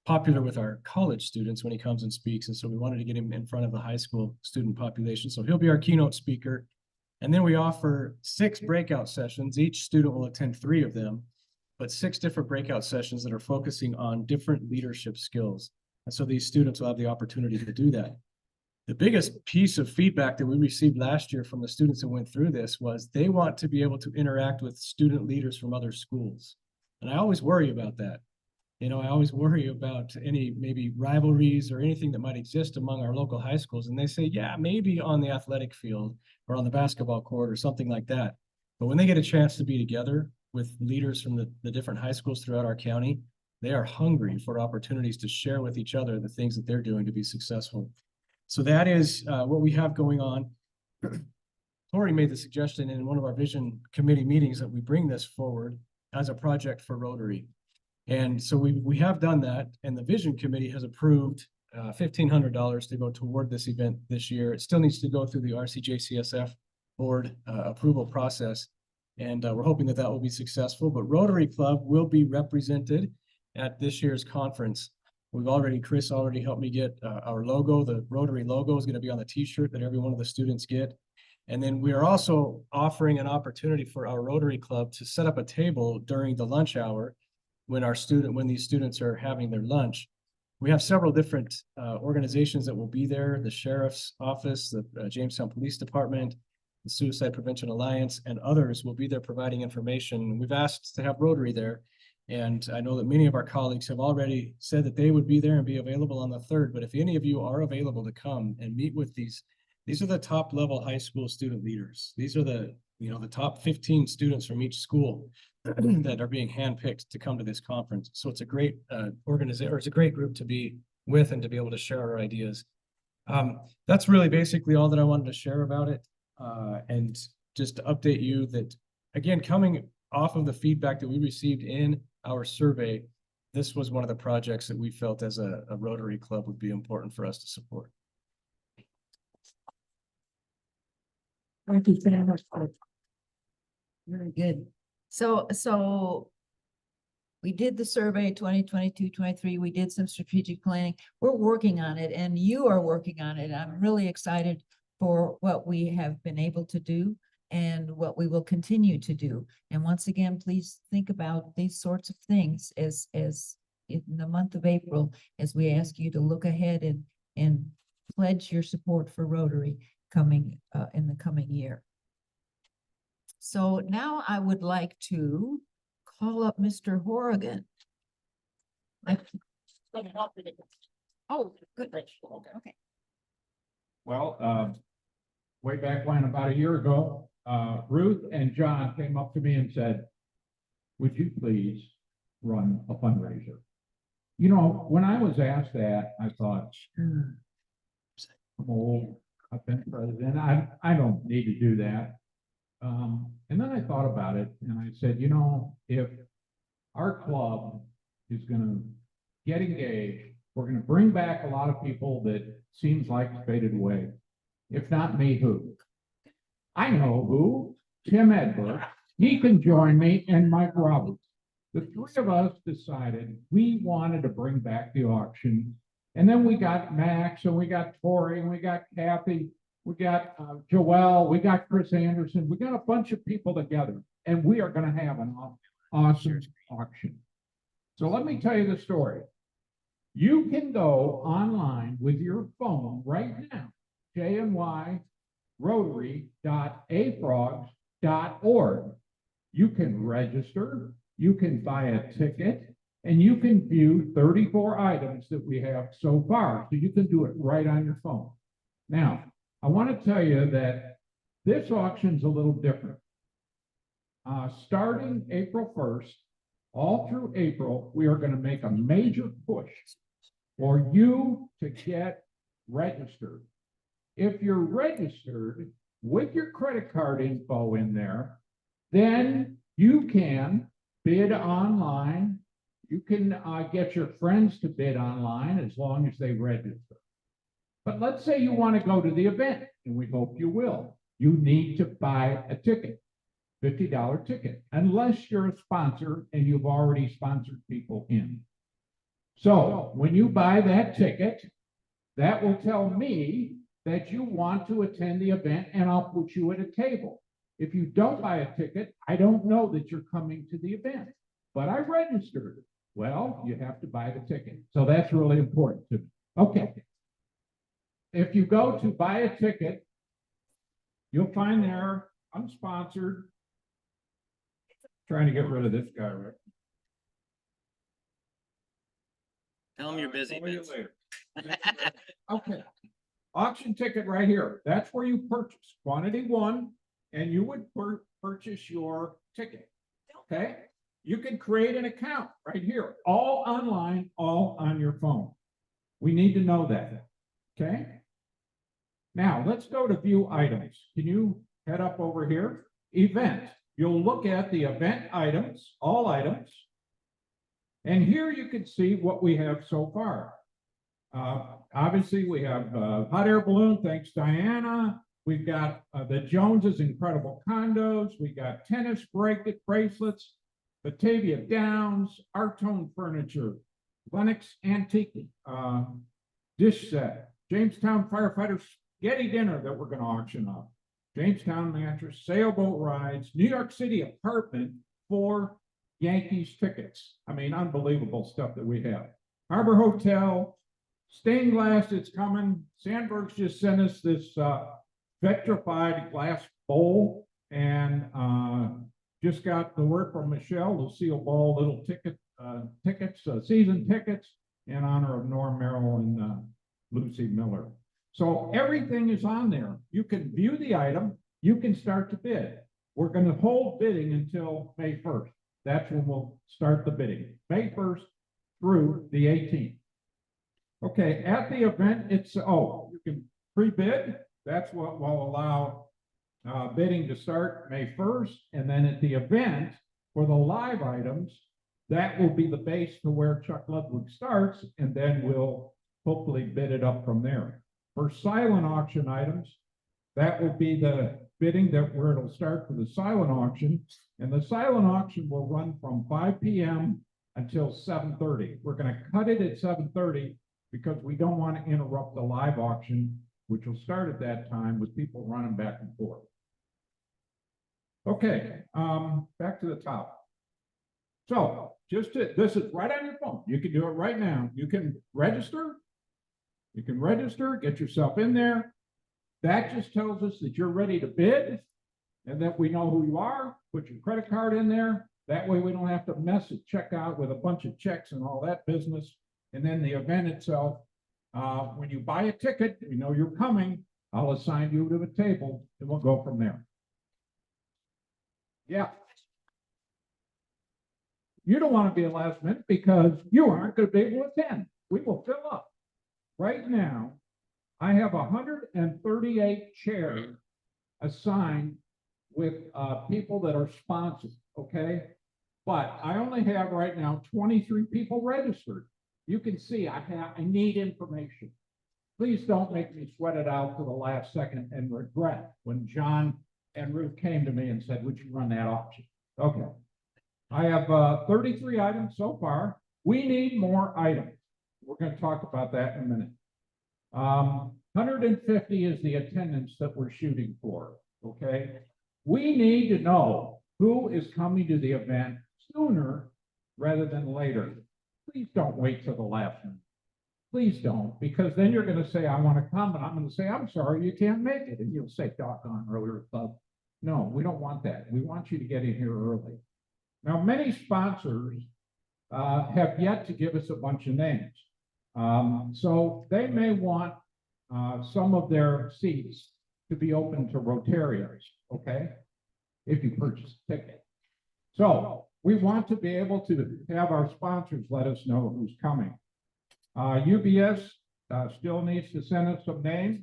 popular with our college students when he comes and speaks. And so we wanted to get him in front of the high school student population. So he'll be our keynote speaker. And then we offer 6 breakout sessions. Each student will attend 3 of them, but 6 different breakout sessions that are focusing on different leadership skills. And so these students will have the opportunity to do that. The biggest piece of feedback that we received last year from the students that went through this was they want to be able to interact with student leaders from other schools. And I always worry about that. You know, I always worry about any maybe rivalries or anything that might exist among our local high schools. And they say, yeah, maybe on the athletic field or on the basketball court or something like that. But when they get a chance to be together with leaders from the different high schools throughout our county, they are hungry for opportunities to share with each other the things that they're doing to be successful. So that is what we have going on. Tori made the suggestion in one of our vision committee meetings that we bring this forward as a project for Rotary. And so we have done that, and the vision committee has approved $1,500 to go toward this event this year. It still needs to go through the RCJCSF board approval process, and we're hoping that will be successful. But Rotary Club will be represented at this year's conference. Chris already helped me get our logo. The Rotary logo is going to be on the t-shirt that every one of the students get. And then we are also offering an opportunity for our Rotary Club to set up a table during the lunch hour when these students are having their lunch. We have several different organizations that will be there: the Sheriff's Office, the Jamestown Police Department, the Suicide Prevention Alliance, and others will be there providing information. We've asked to have Rotary there, and I know that many of our colleagues have already said that they would be there and be available on the 3rd. But if any of you are available to come and meet with these are the top level high school student leaders. These are the top 15 students from each school that are being handpicked to come to this conference. So it's a great organization, or it's a great group to be with and to be able to share our ideas. That's really basically all that I wanted to share about it. And just to update you that, again, coming off of the feedback that we received in our survey, this was one of the projects that we felt as a Rotary Club would be important for us to support. Thank you very much. Very good. So we did the survey 2022-23. We did some strategic planning. We're working on it, and you are working on it. I'm really excited for what we have been able to do and what we will continue to do. And once again, please think about these sorts of things as in the month of April, as we ask you to look ahead and pledge your support for Rotary coming in the coming year. So now I would like to call up Mr. Horrigan. Oh, good. Okay. Well, way back when, about a year ago, Ruth and John came up to me and said, would you please run a fundraiser? You know, when I was asked that, I thought, I'm old, I've been president, I don't need to do that. And then I thought about it and I said, you know, if our club is going to get engaged, we're going to bring back a lot of people that seems like faded away. If not me, who? I know who. Tim Edberg. He can join me, and Mike Roberts. The 3 of us decided we wanted to bring back the auction. And then we got Max, and we got Tori, and we got Kathy, we got Joelle, we got Chris Anderson. We got a bunch of people together, and we are going to have an awesome auction. So let me tell you the story. You can go online with your phone right now, JNY rotary.afrogs.org. You can register, you can buy a ticket, and you can view 34 items that we have so far. So you can do it right on your phone. Now, I want to tell you that this auction's a little different. Starting April 1st, all through April, we are going to make a major push for you to get registered. If you're registered with your credit card info in there, then you can bid online. You can get your friends to bid online as long as they register. But let's say you want to go to the event, and we hope you will. You need to buy a ticket, $50 ticket, unless you're a sponsor and you've already sponsored people in. So when you buy that ticket, that will tell me that you want to attend the event, and I'll put you at a table. If you don't buy a ticket, I don't know that you're coming to the event, but I registered. Well, you have to buy the ticket. So that's really important to me. Okay. If you go to buy a ticket, you'll find there, unsponsored. Trying to get rid of this guy, Rick. Tell them you're busy, Tell you Vince. later. Okay. Auction ticket right here. That's where you purchase quantity 1, and you would purchase your ticket. Okay. You can create an account right here, all online, all on your phone. We need to know that. Okay. Now let's go to view items. Can you head up over here? Event. You'll look at the event items, all items. And here you can see what we have so far. Obviously, we have hot air balloon, thanks Diana. We've got the Joneses incredible condos. We got tennis bracelets, Batavia Downs, Artone furniture, Lennox antique dish set, Jamestown firefighter spaghetti dinner that we're going to auction off, Jamestown mattress, sailboat rides, New York City apartment for Yankees tickets. I mean, unbelievable stuff that we have. Harbor Hotel, stained glass, it's coming. Sandberg's just sent us this vitrified glass bowl, and just got the word from Michelle, Lucille Ball, little tickets, season tickets in honor of Norm Merrill and Lucy Miller. So everything is on there. You can view the item, you can start to bid. We're going to hold bidding until May 1st. That's when we'll start the bidding, May 1st through the 18th. Okay, at the event, you can pre-bid. That's what will allow bidding to start May 1st. And then at the event, for the live items, that will be the base to where Chuck Ludwig starts, and then we'll hopefully bid it up from there. For silent auction items, that will be the bidding where it'll start for the silent auction. And the silent auction will run from 5 p.m. until 7:30. We're going to cut it at 7:30 because we don't want to interrupt the live auction, which will start at that time with people running back and forth. Okay, back to the top. So this is right on your phone. You can do it right now. You can register, get yourself in there. That just tells us that you're ready to bid and that we know who you are. Put your credit card in there. That way we don't have to mess at checkout with a bunch of checks and all that business. And then the event itself, when you buy a ticket, we know you're coming, I'll assign you to a table and we'll go from there. Yeah. You don't want to be a last minute because you aren't going to be able to attend. We will fill up. Right now, I have 138 chairs assigned with people that are sponsored, okay? But I only have right now 23 people registered. You can see I need information. Please don't make me sweat it out to the last second and regret when John and Ruth came to me and said, would you run that auction? Okay. I have 33 items so far. We need more items. We're going to talk about that in a minute. 150 is the attendance that we're shooting for, okay? We need to know who is coming to the event sooner rather than later. Please don't wait till the last minute. please don't, because then you're gonna say, I wanna come, and I'm gonna say, I'm sorry, you can't make it, and you'll say, doggone Rotary Club. No, we don't want that. We want you to get in here early. Now, many sponsors have yet to give us a bunch of names. So they may want some of their seats to be open to Rotarians, okay? If you purchase a ticket. So we want to be able to have our sponsors let us know who's coming. UBS still needs to send us some names.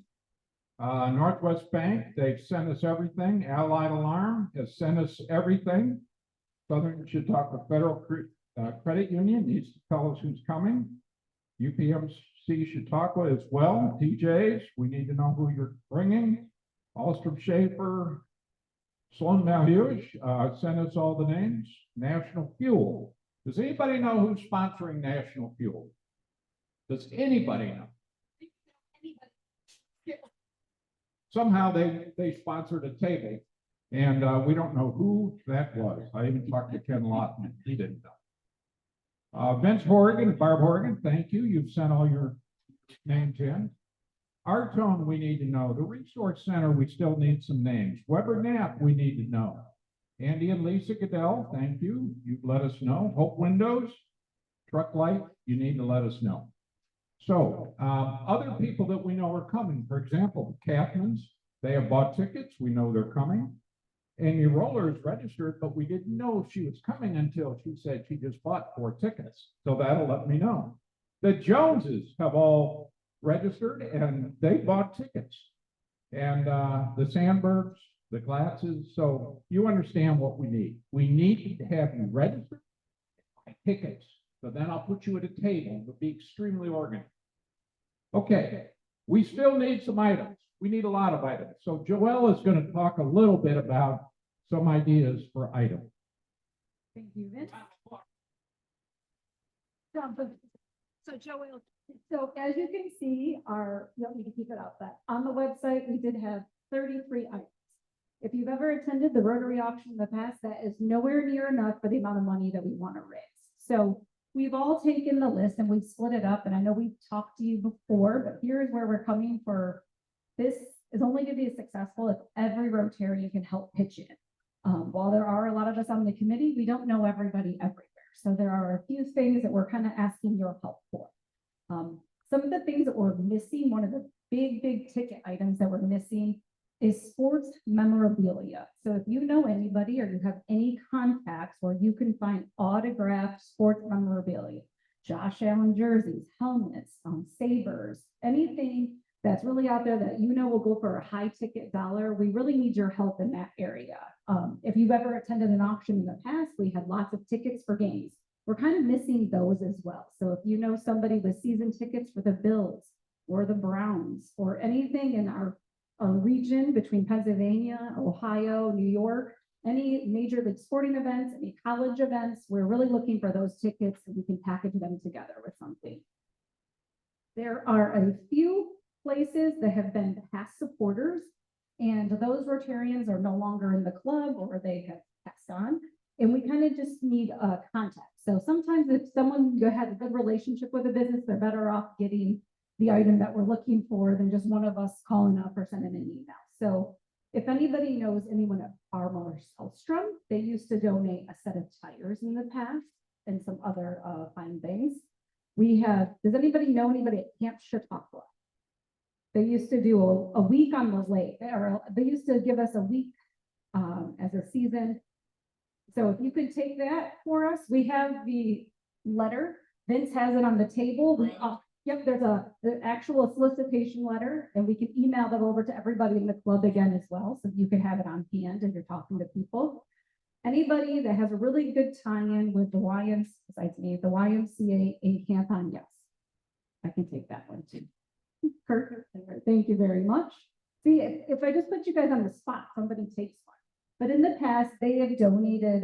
Northwest Bank, they've sent us everything. Allied Alarm has sent us everything. Southern Chautauqua Federal Credit Union needs to tell us who's coming. UPMC Chautauqua as well. TJ's, we need to know who you're bringing. Alstrom Schaefer, Sloan Malheuge, send us all the names. National Fuel. Does anybody know who's sponsoring National Fuel? Does anybody know? Somehow they sponsored a table, and we don't know who that was. I even talked to Ken Lawton, he didn't know. Vince Horrigan, Barb Horrigan, thank you. You've sent all your names in. Our Tone, we need to know. The Resource Center, we still need some names. Weber Knapp, we need to know. Andy and Lisa Goodell, thank you. You've let us know. Hope Windows, Truck Light, you need to let us know. So other people that we know are coming. For example, the Kathmans, they have bought tickets. We know they're coming. Amy Roller is registered, but we didn't know if she was coming until she said she just bought 4 tickets. So that'll let me know. The Joneses have all registered and they bought tickets. And the Sandbergs, the Glatzes. So you understand what we need. We need to have you registered, buy tickets. So then I'll put you at a table. It'll be extremely organized. Okay, we still need some items. We need a lot of items. So Joelle is going to talk a little bit about some ideas for items. Thank you, Vince. So Joelle, so as you can see, you don't need to keep it up, but on the website, we did have 33 items. If you've ever attended the Rotary auction in the past, that is nowhere near enough for the amount of money that we want to raise. So we've all taken the list and we've split it up, and I know we've talked to you before, but here's where we're coming for. This is only going to be successful if every Rotarian can help pitch in. While there are a lot of us on the committee, we don't know everybody everywhere. So there are a few things that we're kind of asking your help for. Some of the things that we're missing, one of the big ticket items that we're missing is sports memorabilia. So if you know anybody or you have any contacts where you can find autographed sports memorabilia, Josh Allen jerseys, helmets, sabers, anything that's really out there that you know will go for a high ticket dollar, we really need your help in that area. If you've ever attended an auction in the past, we had lots of tickets for games. We're kind of missing those as well. So if you know somebody with season tickets for the Bills or the Browns or anything in our region between Pennsylvania, Ohio, New York, any major league sporting events, any college events, we're really looking for those tickets and we can package them together with something. There are a few places that have been past supporters, and those Rotarians are no longer in the club or they have passed on, and we kind of just need a contact. So sometimes if someone has a good relationship with a business, they're better off getting the item that we're looking for than just one of us calling up or sending an email. So if anybody knows anyone at Armour Selstrom, they used to donate a set of tires in the past and some other fine things. Does anybody know anybody at Camp Chautauqua? They used to do a week on the lake, or they used to give us a week as a season. So if you could take that for us, we have the letter. Vince has it on the table. Yep, there's the actual solicitation letter, and we can email that over to everybody in the club again as well, so you can have it on hand as you're talking to people. Anybody that has a really good tie-in with the YMCA, besides me, the YMCA in Camp on, yes, I can take that one too. Kurt, thank you very much. See, if I just put you guys on the spot, somebody takes one. But in the past, they have donated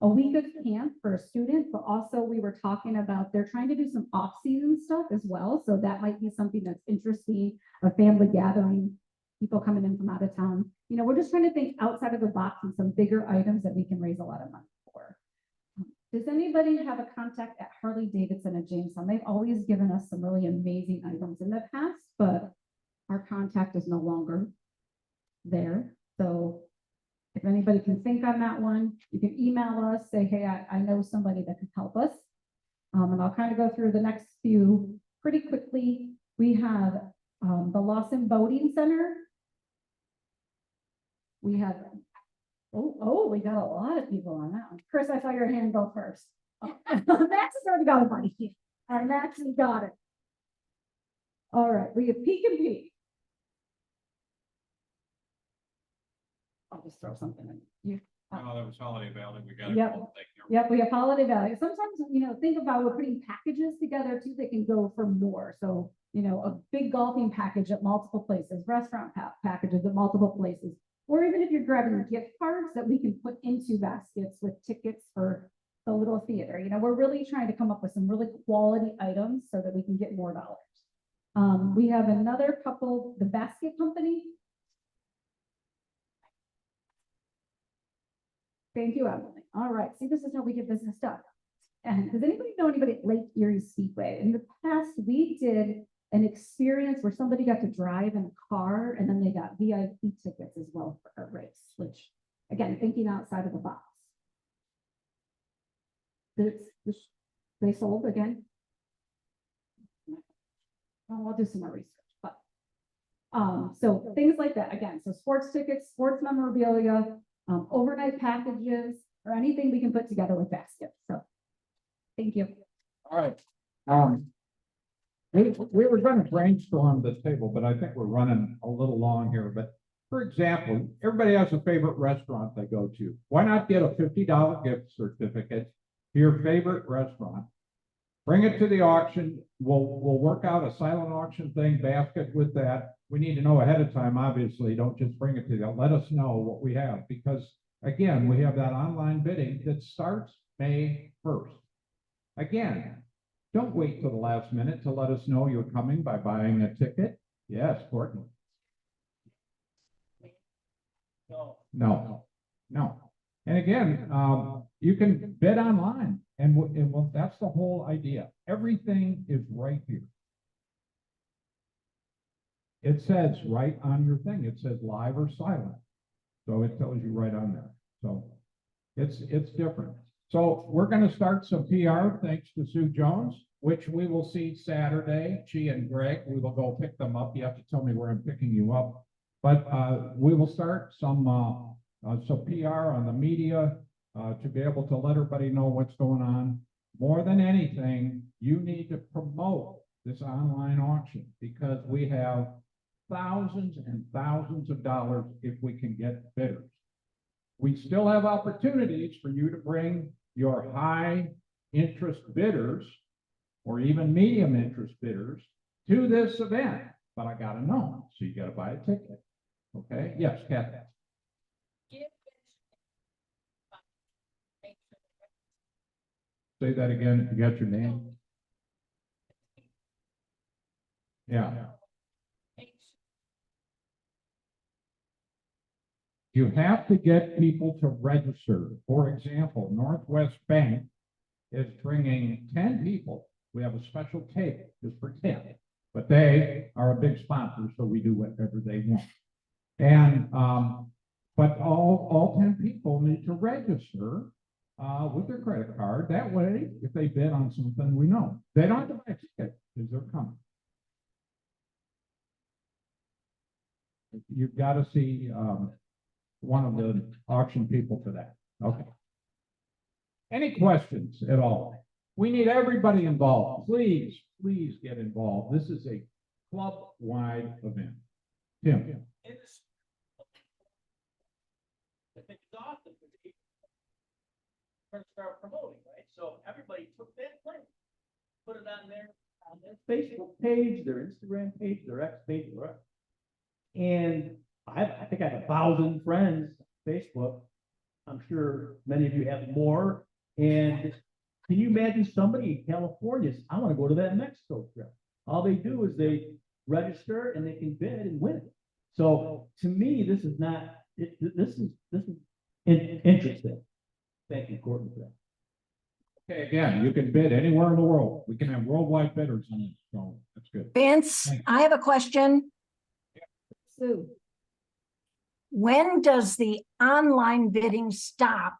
a week of camp for a student, but also we were talking about they're trying to do some off-season stuff as well. So that might be something that's interesting, a family gathering, people coming in from out of town. You know, we're just trying to think outside of the box and some bigger items that we can raise a lot of money for. Does anybody have a contact at Harley Davidson at Jamestown? They've always given us some really amazing items in the past, but our contact is no longer there. So if anybody can think on that one, you can email us, say, hey, I know somebody that can help us. And I'll kind of go through the next few pretty quickly. We have the Lawson Boating Center. We have, we got a lot of people on that one. Chris, I saw your hand go first. Max has already got a money. All right, Max has got it. All right, we have Peek and Peek. I'll just throw something in. You. Oh, that was Holiday Valley. We got it. Yep. Yep, we have Holiday Valley. Sometimes, think about we're putting packages together too, they can go for more. So, a big golfing package at multiple places, restaurant packages at multiple places. Or even if you're grabbing gift cards that we can put into baskets with tickets for the little theater. We're really trying to come up with some really quality items so that we can get more dollars. We have another couple, the Basket Company. Thank you, Emily. All right, see, this is how we get business done. And does anybody know anybody at Lake Erie Speedway? In the past, we did an experience where somebody got to drive in a car and then they got VIP tickets as well for a race, which, again, thinking outside of the box. They sold again. I'll do some more research, but so things like that, again, so sports tickets, sports memorabilia, overnight packages, or anything we can put together with baskets. So thank you. All right. We were going to brainstorm this table, but I think we're running a little long here. But for example, everybody has a favorite restaurant they go to. Why not get a $50 gift certificate to your favorite restaurant? Bring it to the auction. We'll work out a silent auction thing, basket with that. We need to know ahead of time, obviously. Don't just bring it to them. Let us know what we have, because again, we have that online bidding that starts May 1st. Again, don't wait till the last minute to let us know you're coming by buying a ticket. Yes, Courtney. No. And again, you can bid online, and that's the whole idea. Everything is right here. It says right on your thing, it says live or silent. So it tells you right on there. So it's different. So we're going to start some PR thanks to Sue Jones, which we will see Saturday. She and Greg, we will go pick them up. You have to tell me where I'm picking you up. But we will start some PR on the media to be able to let everybody know what's going on. More than anything, you need to promote this online auction, because we have thousands and thousands of dollars if we can get bidders. We still have opportunities for you to bring your high interest bidders or even medium interest bidders to this event, but I gotta know, so you gotta buy a ticket. Okay, yes, Kathy. Say that again, if you got your name. Yeah. You have to get people to register. For example, Northwest Bank is bringing 10 people. We have a special table just for 10, but they are a big sponsor, so we do whatever they want. And but all 10 people need to register with their credit card. That way, if they bid on something, we know. They don't have to buy a ticket because they're coming. You've got to see one of the auction people for that. Okay. Any questions at all? We need everybody involved. Please get involved. This is a club-wide event. Tim. I think it's awesome. We're gonna start promoting, right? So everybody took that plan, put it on their Facebook page, their Instagram page, their X page, whatever. And I think I have 1,000 friends on Facebook. I'm sure many of you have more. And can you imagine somebody in California says, I want to go to that Mexico trip? All they do is they register and they can bid and win. So to me, this is not, this is interesting. Thank you, Gordon, for that. Okay, again, you can bid anywhere in the world. We can have worldwide bidders on it, so that's good. Vince, Thanks. I have a question. Sue, When does the online bidding stop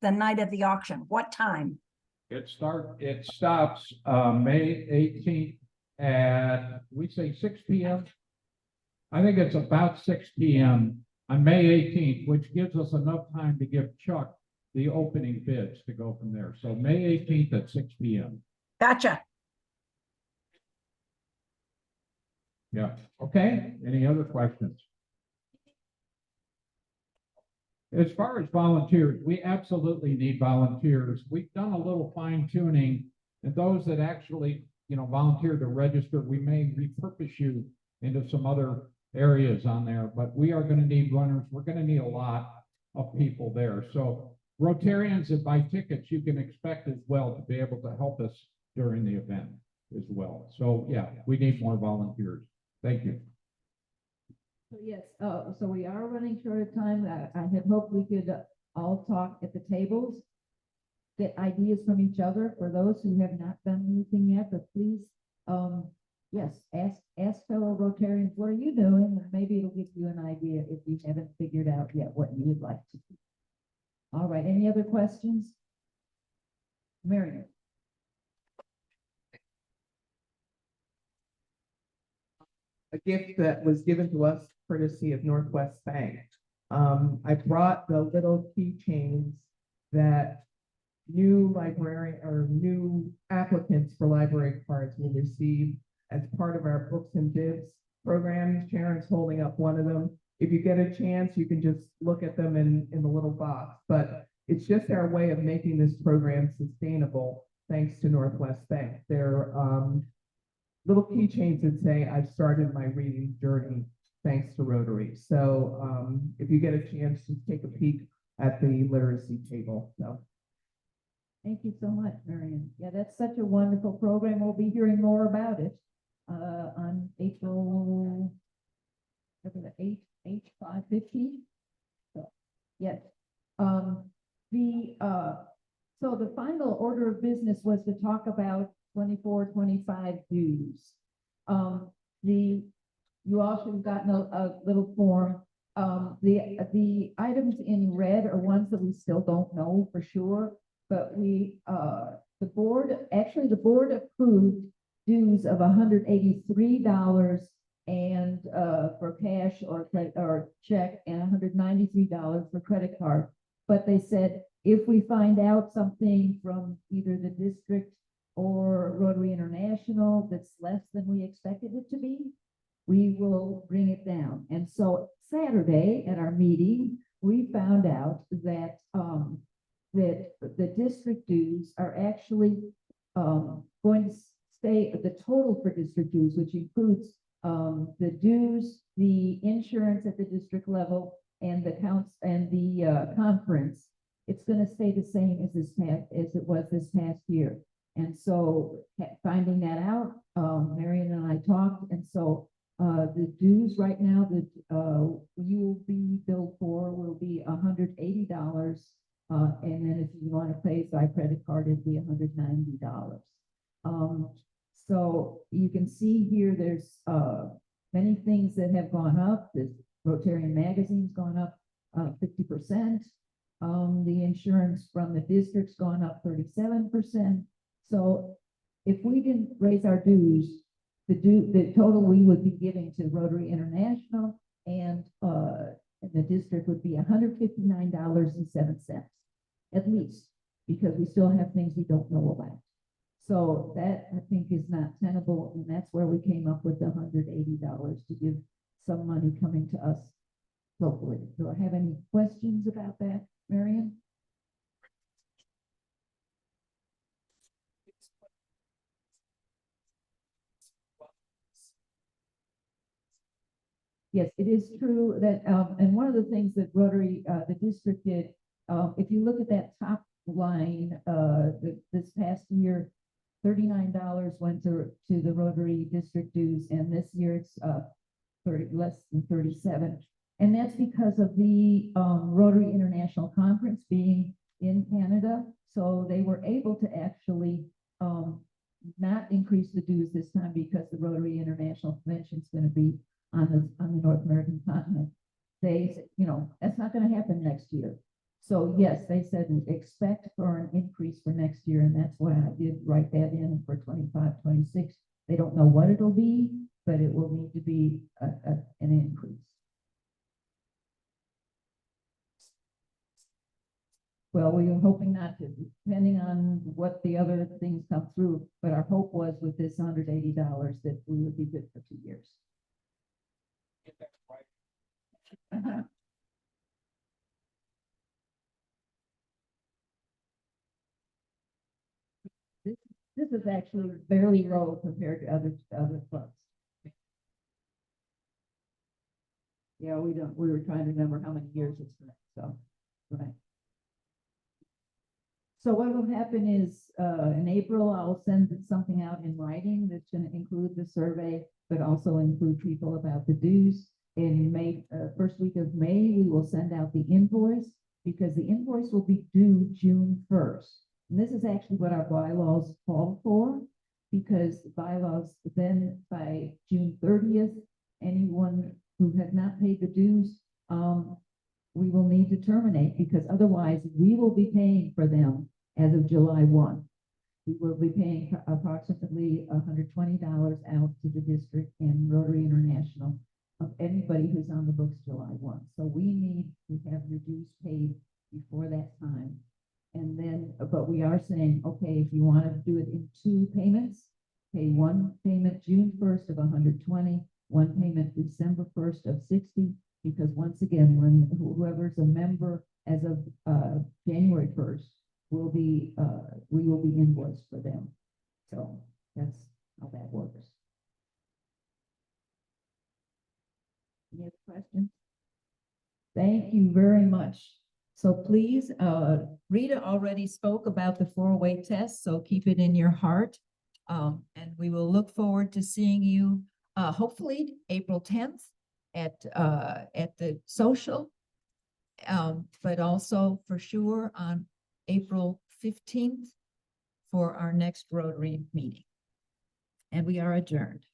the night of the auction? What time? It stops, May 18th at, we say 6 p.m. I think it's about 6 p.m. on May 18th, which gives us enough time to give Chuck the opening bids to go from there. So May 18th at 6 p.m. Gotcha. Yeah, okay, any other questions? As far as volunteers, we absolutely need volunteers. We've done a little fine tuning, and those that actually, volunteer to register, we may repurpose you into some other areas on there, but we are going to need runners. We're going to need a lot of people there. So Rotarians that buy tickets, you can expect as well to be able to help us during the event as well. So yeah, we need more volunteers. Thank you. Yes, so we are running short of time. I had hoped we could all talk at the tables, get ideas from each other for those who have not done anything yet, but please, yes, ask fellow Rotarians, what are you doing? And maybe it'll give you an idea if you haven't figured out yet what you would like to do. All right, any other questions? Marion. A gift that was given to us courtesy of Northwest Bank. I brought the little keychains that new librarian or new applicants for library cards will receive as part of our books and bibs program. Sharon's holding up one of them. If you get a chance, you can just look at them in the little box, but it's just our way of making this program sustainable thanks to Northwest Bank. They're little keychains that say, I've started my reading journey thanks to Rotary. So if you get a chance to take a peek at the literacy table. So Thank you so much, Marion. Yeah, that's such a wonderful program. We'll be hearing more about it on April 8th, 5/15. So, yes. So the final order of business was to talk about 24-25 dues. You all should have gotten a little form. The items in red are ones that we still don't know for sure, but the board approved dues of $183 and for cash or check, and $193 for credit card. But they said if we find out something from either the district or Rotary International that's less than we expected it to be, we will bring it down. And so Saturday at our meeting, we found out that that the district dues are actually going to stay the total for district dues, which includes the dues, the insurance at the district level, and the counts and the conference. It's going to stay the same as it was this past year. And so finding that out, Marion and I talked, and so the dues right now that you will be billed for will be $180. And then if you want to pay by credit card, it'd be $190. So you can see here, there's many things that have gone up. The Rotarian magazine's gone up 50%. The insurance from the district's gone up 37%. So if we didn't raise our dues, the total we would be giving to Rotary International and the district would be $159.07 at least, because we still have things we don't know about. So that I think is not tenable, and that's where we came up with the $180 to give some money coming to us locally. Do I have any questions about that, Marion? Yes, it is true that, and one of the things that Rotary, the district did, if you look at that top line, this past year, $39 went to the Rotary district dues, and this year it's less than 37. And that's because of the Rotary International Conference being in Canada. So they were able to actually not increase the dues this time because the Rotary International Convention is going to be on the North American continent. They said, you know, that's not going to happen next year. So yes, they said expect for an increase for next year, and that's why I did write that in for 25, 26. They don't know what it'll be, but it will need to be an increase. Well, we were hoping not to, depending on what the other things come through, but our hope was with this $180 that we would be good for 2 years. This is actually fairly low compared to other clubs. Yeah, we were trying to remember how many years it's been, so, right. So what will happen is, in April, I'll send something out in writing that's going to include the survey, but also include people about the dues. In May, first week of May, we will send out the invoice, because the invoice will be due June 1st. And this is actually what our bylaws call for, because the bylaws then by June 30th, anyone who has not paid the dues, we will need to terminate, because otherwise we will be paying for them as of July 1. We will be paying approximately $120 out to the district and Rotary International of anybody who's on the books July 1. So we need to have your dues paid before that time. And then, but we are saying, okay, if you want to do it in 2 payments, pay one payment June 1st of 120, one payment December 1st of 60, because once again, when whoever's a member as of January 1st will be, we will be invoiced for them. So that's how that works. Any other questions? Thank you very much. So please, Rita already spoke about the 408 test, so keep it in your heart. And we will look forward to seeing you, hopefully April 10th at the social, but also for sure on April 15th for our next Rotary meeting. And we are adjourned.